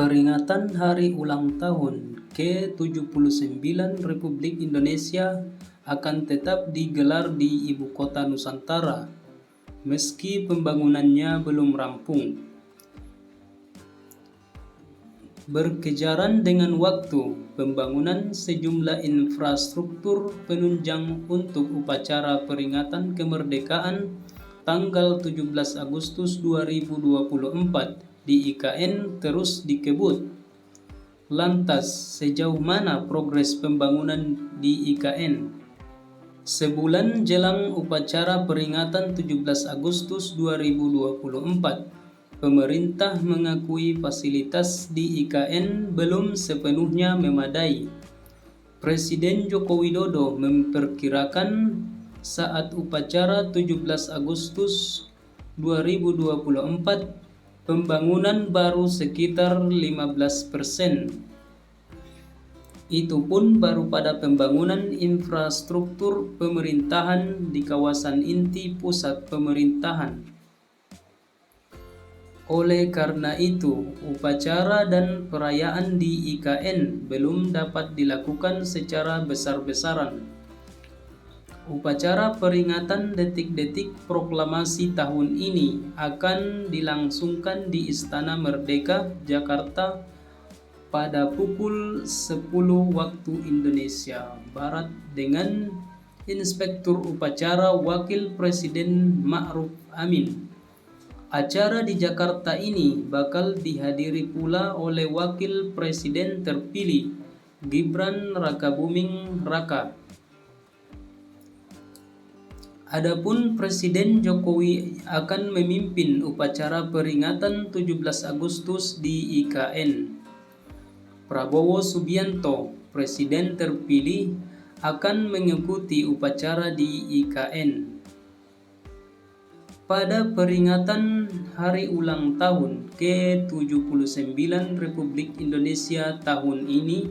Peringatan Hari Ulang Tahun ke-79 Republik Indonesia akan tetap digelar di Ibu Kota Nusantara, meski pembangunannya belum rampung. Berkejaran dengan waktu, pembangunan sejumlah infrastruktur penunjang untuk upacara peringatan kemerdekaan tanggal 17 Agustus 2024 di IKN terus dikebut. Lantas, sejauh mana progres pembangunan di IKN? Sebulan jelang upacara peringatan 17 Agustus 2024, pemerintah mengakui fasilitas di IKN belum sepenuhnya memadai. Presiden Joko Widodo memperkirakan saat upacara 17 Agustus 2024, pembangunan baru sekitar 15%. Itu pun baru pada pembangunan infrastruktur pemerintahan di kawasan inti pusat pemerintahan. Oleh karena itu, upacara dan perayaan di IKN belum dapat dilakukan secara besar-besaran. Upacara peringatan detik-detik proklamasi tahun ini akan dilangsungkan di Istana Merdeka, Jakarta pada pukul 10 waktu Indonesia Barat dengan Inspektur Upacara Wakil Presiden Ma'ruf Amin. Acara di Jakarta ini bakal dihadiri pula oleh Wakil Presiden terpilih Gibran Rakabuming Raka. Adapun Presiden Jokowi akan memimpin upacara peringatan 17 Agustus di IKN. Prabowo Subianto, Presiden terpilih, akan mengikuti upacara di IKN. Pada peringatan Hari Ulang Tahun ke-79 Republik Indonesia tahun ini,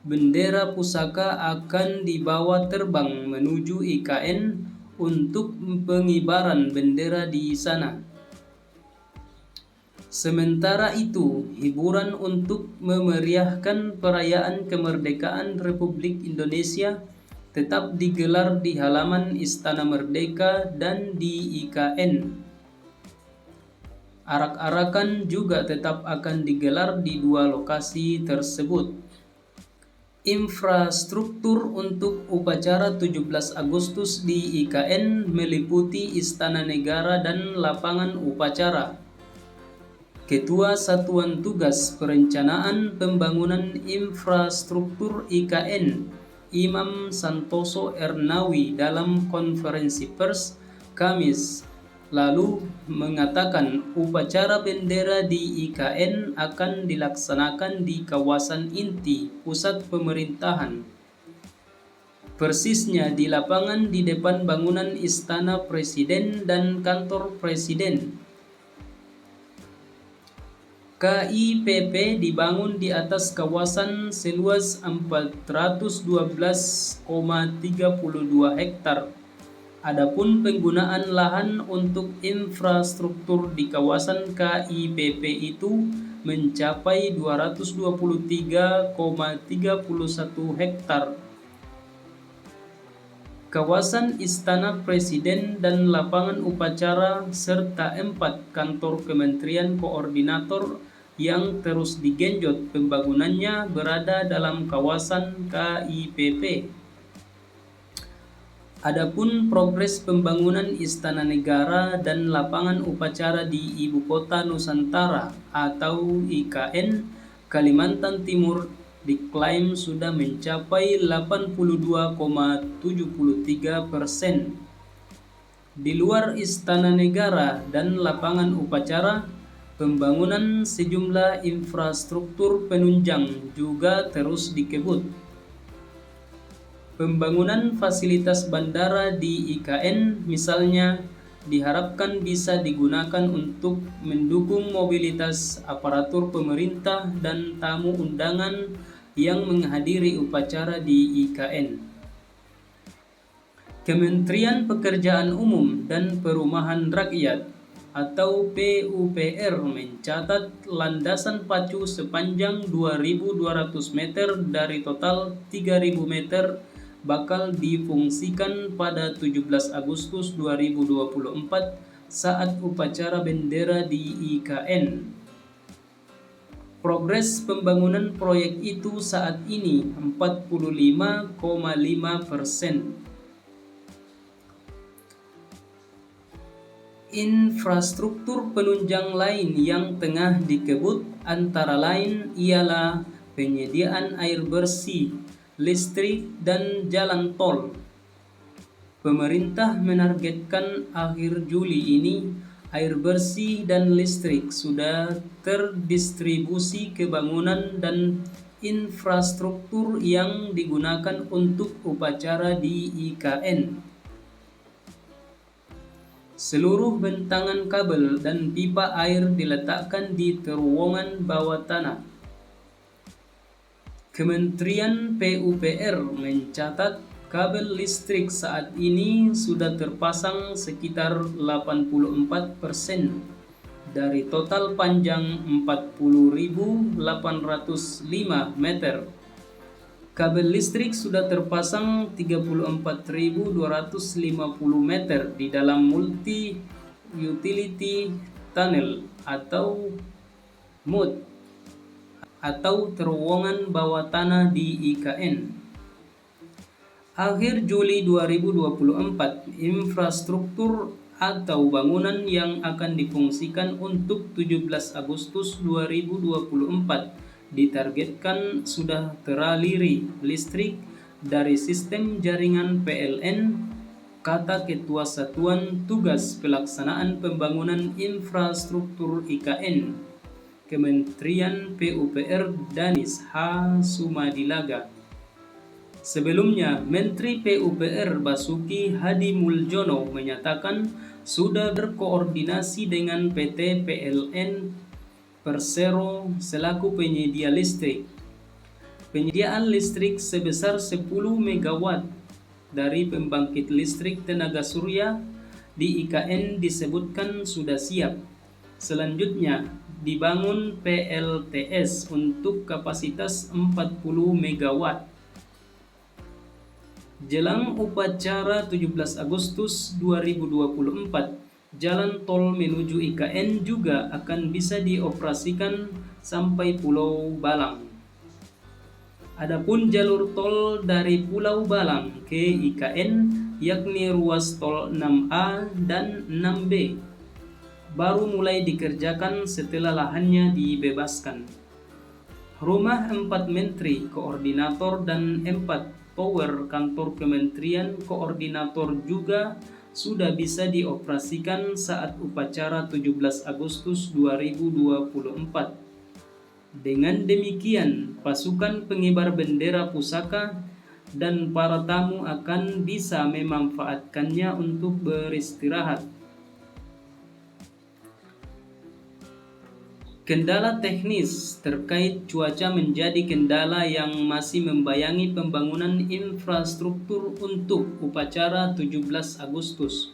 bendera pusaka akan dibawa terbang menuju IKN untuk pengibaran bendera di sana. Sementara itu, hiburan untuk memeriahkan perayaan kemerdekaan Republik Indonesia tetap digelar di halaman Istana Merdeka dan di IKN. Arak-arakan juga tetap akan digelar di dua lokasi tersebut. Infrastruktur untuk upacara 17 Agustus di IKN meliputi Istana Negara dan lapangan upacara. Ketua Satuan Tugas Perencanaan Pembangunan Infrastruktur IKN, Imam Santoso Ernawi, dalam konferensi pers Kamis lalu mengatakan upacara bendera di IKN akan dilaksanakan di kawasan inti pusat pemerintahan. Persisnya di lapangan di depan bangunan Istana Presiden dan Kantor Presiden. KIPP dibangun di atas kawasan seluas 412,32 hektar. Adapun penggunaan lahan untuk infrastruktur di kawasan KIPP itu mencapai 223,31 hektar. Kawasan Istana Presiden dan lapangan upacara serta 4 kantor kementerian koordinator yang terus digenjot pembangunannya berada dalam kawasan KIPP. Adapun progres pembangunan Istana Negara dan lapangan upacara di Ibu Kota Nusantara atau IKN Kalimantan Timur diklaim sudah mencapai 82,73%. Di luar Istana Negara dan lapangan upacara, pembangunan sejumlah infrastruktur penunjang juga terus dikebut. Pembangunan fasilitas bandara di IKN misalnya diharapkan bisa digunakan untuk mendukung mobilitas aparatur pemerintah dan tamu undangan yang menghadiri upacara di IKN. Kementerian Pekerjaan Umum dan Perumahan Rakyat atau PUPR mencatat landasan pacu sepanjang 2.200 meter dari total 3.000 meter bakal difungsikan pada 17 Agustus 2024 saat upacara bendera di IKN. Progres pembangunan proyek itu saat ini 45,5%. Infrastruktur penunjang lain yang tengah dikebut antara lain ialah penyediaan air bersih, listrik, dan jalan tol. Pemerintah menargetkan akhir Juli ini air bersih dan listrik sudah terdistribusi ke bangunan dan infrastruktur yang digunakan untuk upacara di IKN. Seluruh bentangan kabel dan pipa air diletakkan di terowongan bawah tanah. Kementerian PUPR mencatat kabel listrik saat ini sudah terpasang sekitar 84% dari total panjang 40.805 meter. Kabel listrik sudah terpasang 34.250 meter di dalam multi-utility tunnel atau MUT atau terowongan bawah tanah di IKN. Akhir Juli 2024, infrastruktur atau bangunan yang akan difungsikan untuk 17 Agustus 2024 ditargetkan sudah teraliri listrik dari sistem jaringan PLN, kata Ketua Satuan Tugas Pelaksanaan Pembangunan Infrastruktur IKN, Kementerian PUPR Danis H. Sumadilaga. Sebelumnya, Menteri PUPR Basuki Hadi Muljono menyatakan sudah berkoordinasi dengan PT PLN Persero selaku penyedia listrik. Penyediaan listrik sebesar 10 MW dari pembangkit listrik tenaga surya di IKN disebutkan sudah siap. Selanjutnya, dibangun PLTS untuk kapasitas 40 MW. Jelang upacara 17 Agustus 2024, jalan tol menuju IKN juga akan bisa dioperasikan sampai Pulau Balang. Adapun jalur tol dari Pulau Balang ke IKN yakni ruas tol 6A dan 6B baru mulai dikerjakan setelah lahannya dibebaskan. Rumah 4 menteri, koordinator, dan 4 tower kantor kementerian koordinator juga sudah bisa dioperasikan saat upacara 17 Agustus 2024. Dengan demikian, pasukan pengibar bendera pusaka dan para tamu akan bisa memanfaatkannya untuk beristirahat. Kendala teknis terkait cuaca menjadi kendala yang masih membayangi pembangunan infrastruktur untuk upacara 17 Agustus.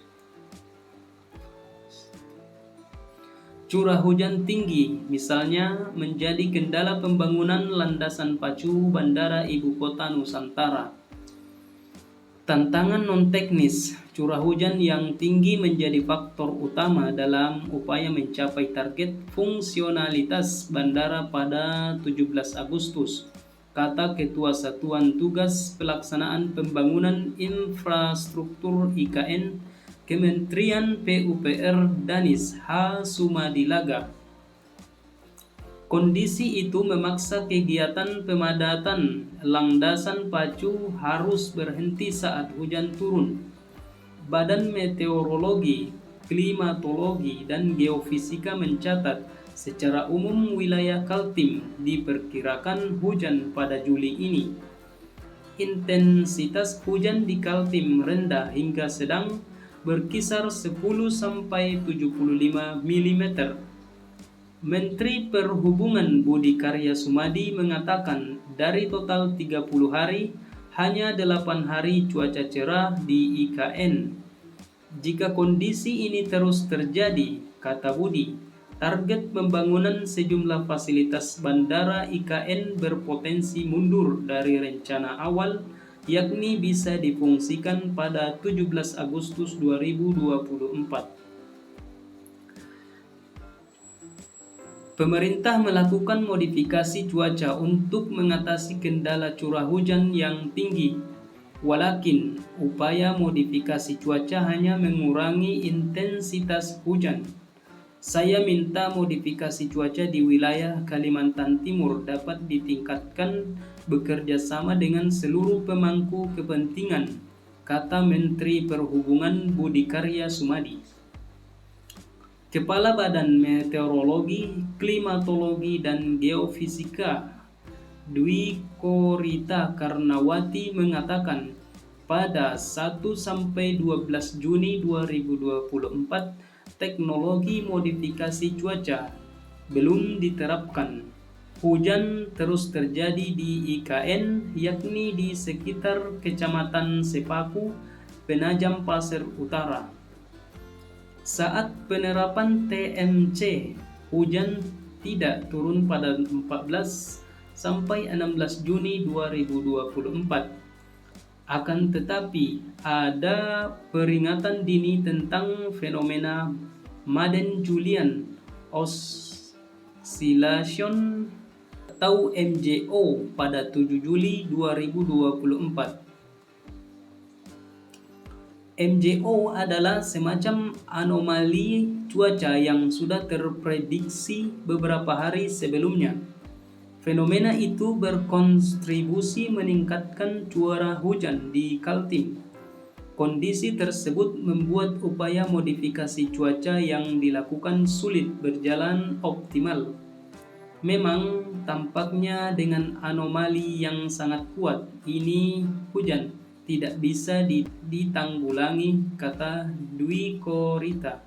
Curah hujan tinggi misalnya menjadi kendala pembangunan landasan pacu Bandara Ibu Kota Nusantara. Tantangan non-teknis, curah hujan yang tinggi menjadi faktor utama dalam upaya mencapai target fungsionalitas bandara pada 17 Agustus, kata Ketua Satuan Tugas Pelaksanaan Pembangunan Infrastruktur IKN, Kementerian PUPR Danis H. Sumadilaga. Kondisi itu memaksa kegiatan pemadatan landasan pacu harus berhenti saat hujan turun. Badan Meteorologi, Klimatologi, dan Geofisika mencatat secara umum wilayah Kaltim diperkirakan hujan pada Juli ini. Intensitas hujan di Kaltim rendah hingga sedang berkisar 10-75 mm. Menteri Perhubungan Budi Karya Sumadi mengatakan dari total 30 hari, hanya 8 hari cuaca cerah di IKN. Jika kondisi ini terus terjadi, kata Budi. Target pembangunan sejumlah fasilitas bandara IKN berpotensi mundur dari rencana awal, yakni bisa difungsikan pada 17 Agustus 2024. Pemerintah melakukan modifikasi cuaca untuk mengatasi kendala curah hujan yang tinggi. Walakin, upaya modifikasi cuaca hanya mengurangi intensitas hujan. Saya minta modifikasi cuaca di wilayah Kalimantan Timur dapat ditingkatkan bekerja sama dengan seluruh pemangku kepentingan, kata Menteri Perhubungan Budi Karya Sumadi. Kepala Badan Meteorologi, Klimatologi, dan Geofisika Dwi Korita Karnawati mengatakan pada 1-12 Juni 2024 teknologi modifikasi cuaca belum diterapkan. Hujan terus terjadi di IKN, yakni di sekitar Kecamatan Sepaku, Penajam Pasir Utara. Saat penerapan TMC, hujan tidak turun pada 14-16 Juni 2024. Akan tetapi, ada peringatan dini tentang fenomena Madden-Julian Oscillation atau MJO pada 7 Juli 2024. MJO adalah semacam anomali cuaca yang sudah terprediksi beberapa hari sebelumnya. Fenomena itu berkontribusi meningkatkan curah hujan di Kaltim. Kondisi tersebut membuat upaya modifikasi cuaca yang dilakukan sulit berjalan optimal. Memang tampaknya dengan anomali yang sangat kuat ini hujan tidak bisa ditanggulangi, kata Dwi Korita.